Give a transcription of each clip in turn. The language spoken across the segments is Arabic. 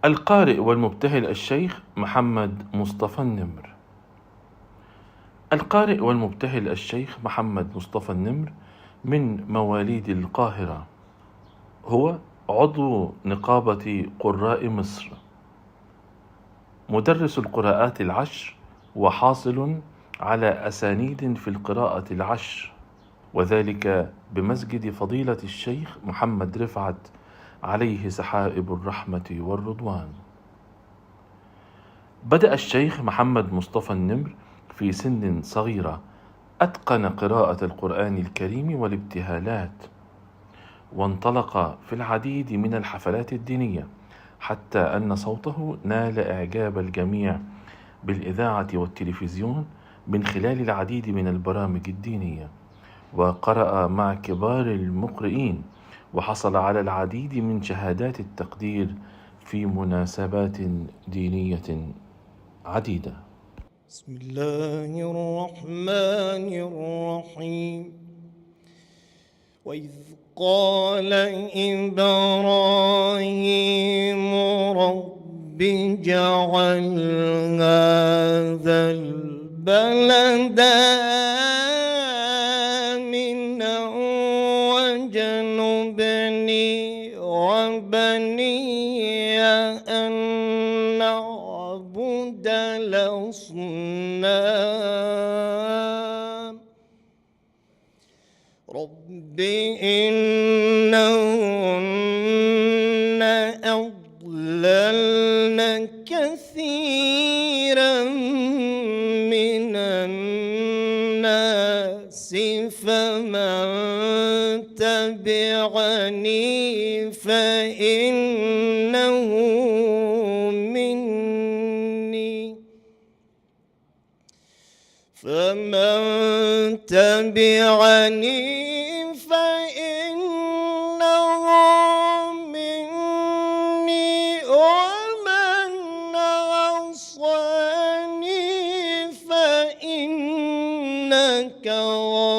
القارئ والمبتهل الشيخ محمد مصطفى النمر. القارئ والمبتهل الشيخ محمد مصطفى النمر من مواليد القاهرة، هو عضو نقابة قراء مصر، مدرس القراءات العشر، وحاصل على أسانيد في القراءة العشر، وذلك بمسجد فضيلة الشيخ محمد رفعت عليه سحائب الرحمة والرضوان. بدأ الشيخ محمد مصطفى النمر في سن صغيرة، أتقن قراءة القرآن الكريم والابتهالات، وانطلق في العديد من الحفلات الدينية، حتى أن صوته نال إعجاب الجميع بالإذاعة والتلفزيون من خلال العديد من البرامج الدينية، وقرأ مع كبار المقرئين، وحصل على العديد من شهادات التقدير في مناسبات دينية عديدة. بسم الله الرحمن الرحيم. وإذ قال إبراهيم رب اجعل هذا البلد آمنا واجنبني وبني أن نعبد الأصنام رب إنهن أضللن كثيرا من الناس فمن تبعني فإنه مني ومن عصاني فإنك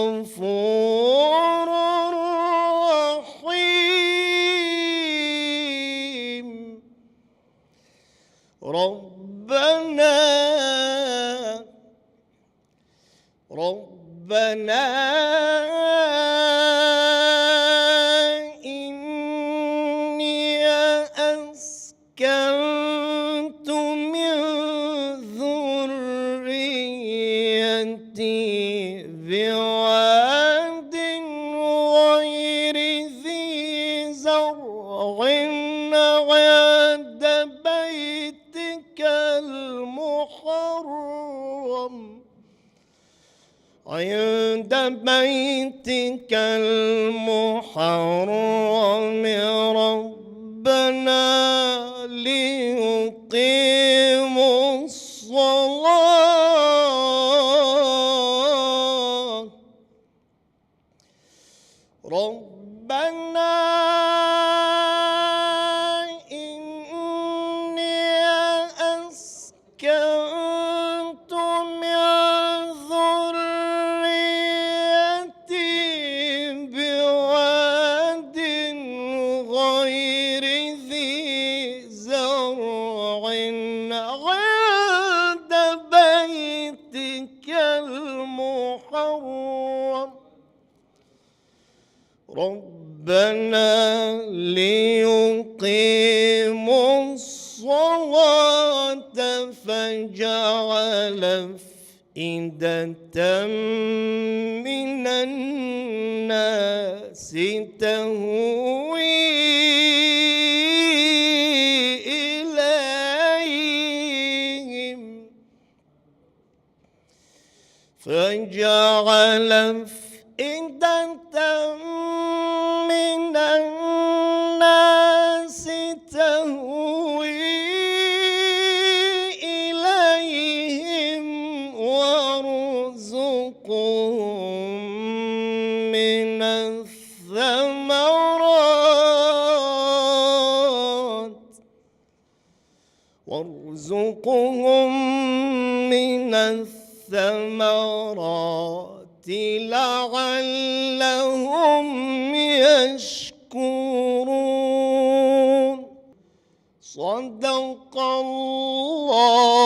غفور رحيم. ربنا إني أسكنت من ذريتي بواد غير ذي زرع عند بيتك المحرم ربنا ليقيموا الصلاة ربنا إني أسكنت من ذريتي بواد غير ذي زرع عند بيتك المحرم ربنا ليقيموا الصلاة فاجعل أفئدة من الناس تهوي إليهم فاجعل أفئدة من الناس تهوي إليهم وارزقهم من الثمرات لعلهم يشكرون. صدق الله